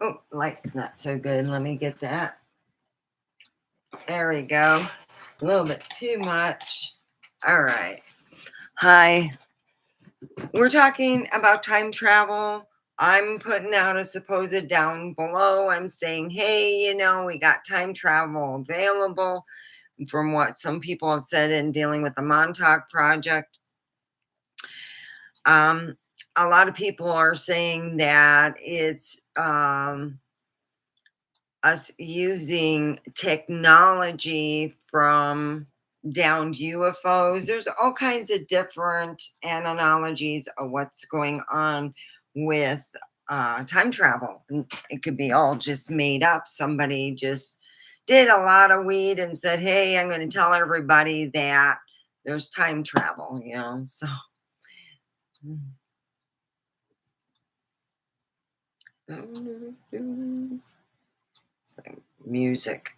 Oh, light's not so good. Let me get that. There we go. A little bit too much. All right. Hi. We're talking about time travel. I'm putting out a supposed down below. I'm saying, hey, we got time travel available from what some people have said in dealing with the Montauk project. A lot of people are saying that it's us using technology from downed UFOs. There's all kinds of different analogies of what's going on with time travel. And it could be all just made up. Somebody just did a lot of weed and said, hey, I'm going to tell everybody that there's time travel, so. Music.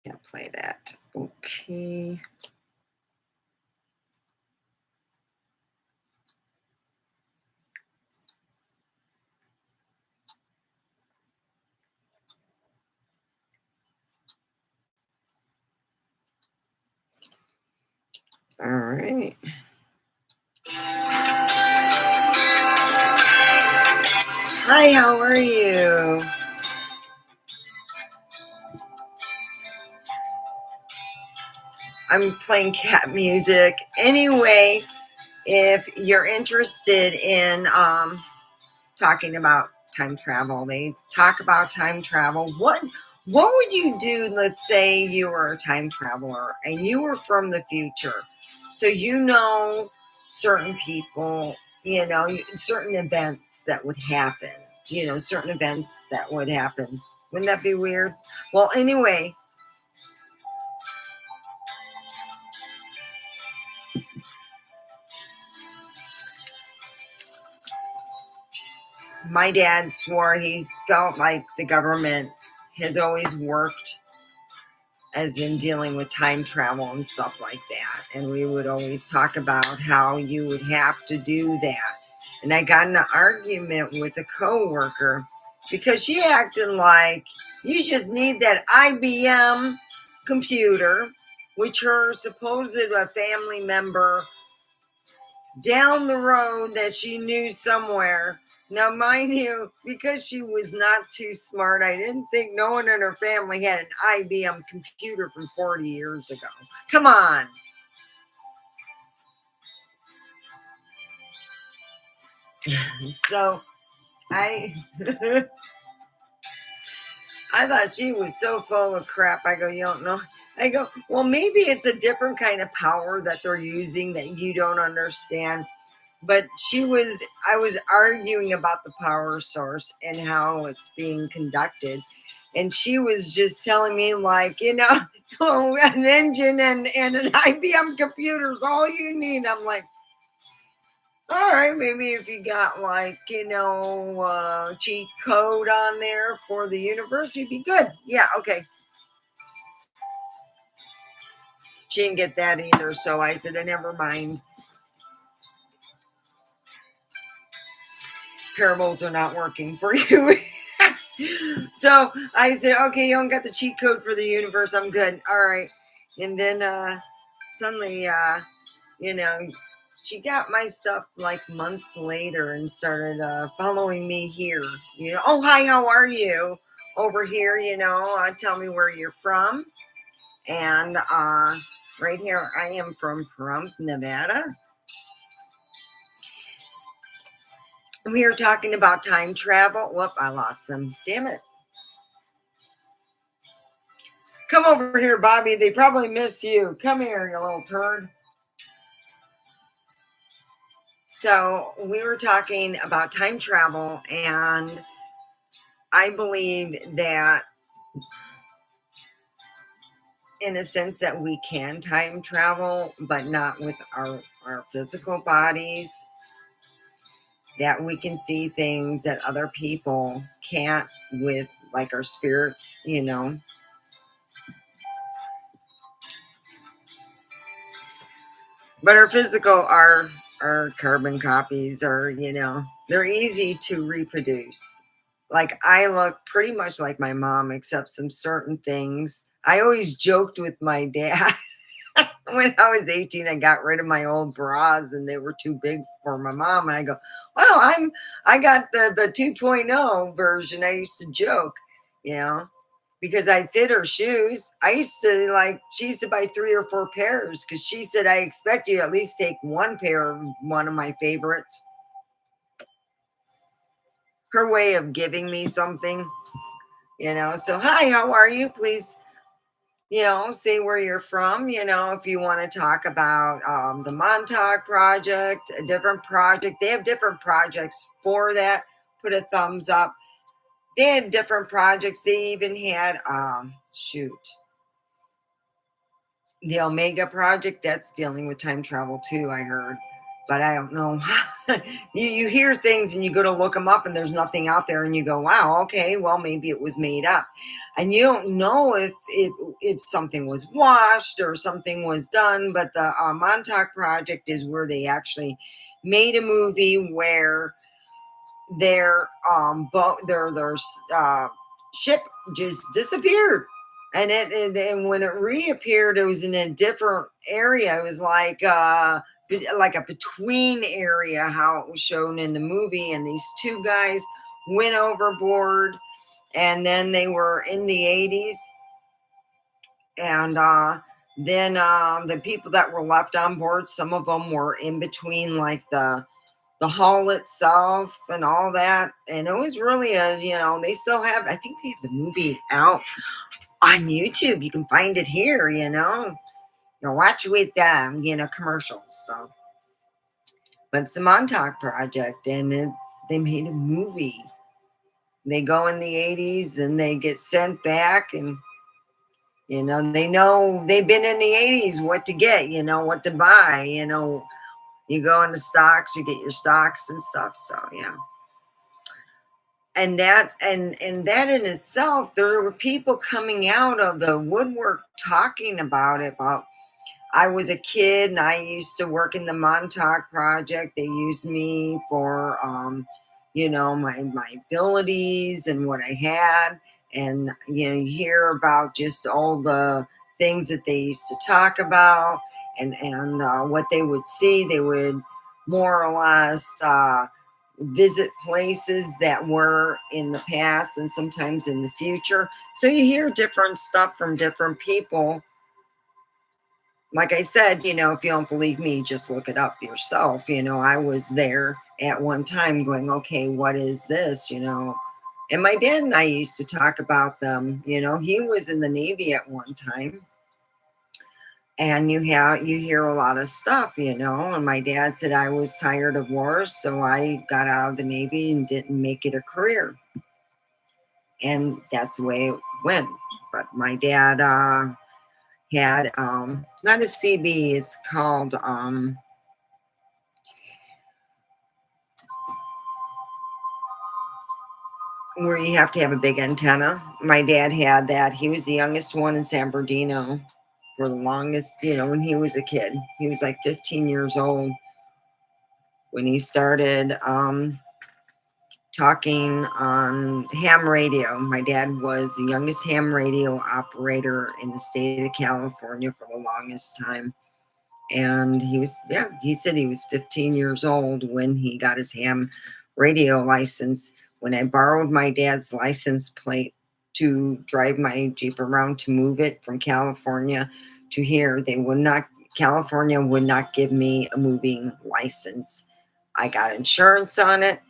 Can't play that. Okay. All right. Hi, how are you? I'm playing cat music. Anyway, if you're interested in talking about time travel, they talk about time travel. What would you do? Let's say you were a time traveler and you were from the future. So certain people, certain events that would happen, certain events that would happen. Wouldn't that be weird? Well, anyway, my dad swore he felt like the government has always worked as in dealing with time travel and stuff like that. And we would always talk about how you would have to do that. And I got in an argument with a coworker because she acted like you just need that IBM computer, which her supposed family member down the road that she knew somewhere. Now, mind you, because she was not too smart, I didn't think no one in her family had an IBM computer from 40 years ago. Come on. So I I thought she was so full of crap. I go, you don't know. I go, well, maybe it's a different kind of power that they're using that you don't understand. But I was arguing about the power source and how it's being conducted. And she was just telling me, like, an engine and an IBM computer is all you need. I'm like, all right, maybe if you got like, cheat code on there for the universe, you'd be good. Yeah, okay. She didn't get that either. So I said, never mind. Parables are not working for you. So I said, okay, you don't got the cheat code for the universe. I'm good. All right. And then suddenly, she got my stuff like months later and started following me here. Oh, hi, how are you? Over here, tell me where you're from. And right here, I am from Pahrump, Nevada. We are talking about time travel. Whoop, I lost them. Damn it. Come over here, Bobby. They probably miss you. Come here, you little turd. So we were talking about time travel, and I believe that in a sense that we can time travel, but not with our physical bodies, that we can see things that other people can't with like our spirit, But our are carbon copies, or, you know, they're easy to reproduce. Like, I look pretty much like my mom, except some certain things. I always joked with my dad. When I was 18, I got rid of my old bras and they were too big for my mom. And I go, well, I got the 2.0 version. I used to joke, you know, because I fit her shoes. I used to, like, she used to buy 3 or 4 pairs because she said, I expect you to at least take one pair of one of my favorites. Her way of giving me something, you know. So, hi, how are you? Please, you know, say where you're from, you know, if you want to talk about the Montauk project, a different project. They have different projects for that. Put a thumbs up. They had different projects. They even had, the Omega project. That's dealing with time travel too, I heard. But I don't know. You hear things and you go to look them up and there's nothing out there and you go, wow, okay, well, maybe it was made up. And you don't know if something was washed or something was done. But the Montauk project is where they actually made a movie where their ship just disappeared, and and when it reappeared, it was in a different area. It was like a between area, how it was shown in the movie, and these 2 guys went overboard, and then they were in the 80s, and then the people that were left on board, some of them were in between, like the hull itself and all that. And it was really you know, they still have, I think they have the movie out on YouTube. You can find it here, you know. You watch with them, you know, commercials. So, but it's the Montauk project, and they made a movie. They go in the 80s, then they get sent back, and, you know they've been in the 80s, what to get, you know, what to buy, you know. You go into stocks, you get your stocks and stuff. So, yeah. And that in itself, there were people coming out of the woodwork talking about it. About, I was a kid and I used to work in the Montauk project. They used me for you know, my abilities and what I had. And, you know, you hear about just all the things that they used to talk about, and what they would see. They would more or less visit places that were in the past and sometimes in the future. So you hear different stuff from different people. Like I said, you know, if you don't believe me, just look it up yourself. You know, I was there at one time going, okay, what is this? You know, and my dad and I used to talk about them. You know, he was in the Navy at one time. And you hear a lot of stuff, you know. And my dad said I was tired of wars, so I got out of the Navy and didn't make it a career. And that's the way it went. But my dad had not a CB, it's called where you have to have a big antenna. My dad had that. He was the youngest one in San Bernardino for the longest, you know, when he was a kid. He was like 15 years old when he started talking on ham radio. My dad was the youngest ham radio operator in the state of California for the longest time. And he said he was 15 years old when he got his ham radio license. When I borrowed my dad's license plate to drive my Jeep around to move it from California to here, California would not give me a moving license. I got insurance on it,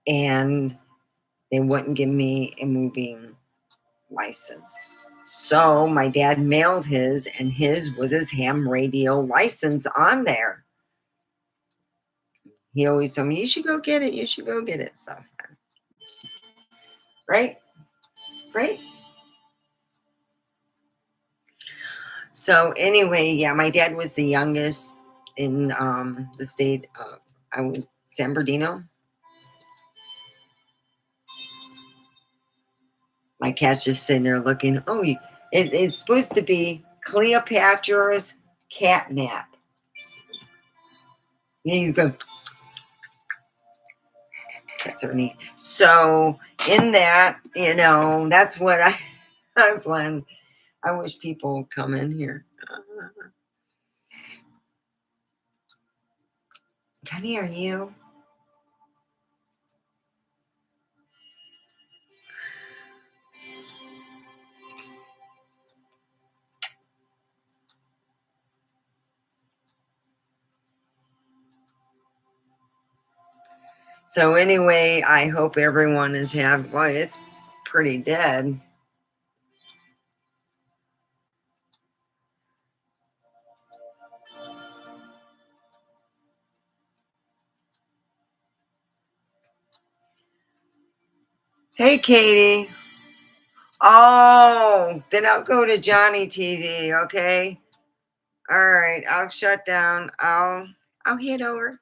and they wouldn't give me a moving license. So my dad mailed his, and his was his ham radio license on there. He always told me, you should go get it. You should go get it. So, right? Right? So anyway, yeah, my dad was the youngest in the state of San Bernardino. My cat's just sitting there looking. Oh, it's supposed to be Cleopatra's catnap. He's going, cats are neat. So in that, you know, that's what I plan. I wish people would come in here. Come here, you. So anyway, I hope everyone is having, well, it's pretty dead. Hey, Katie. Oh, then I'll go to Johnny TV, okay? All right, I'll shut down. I'll head over.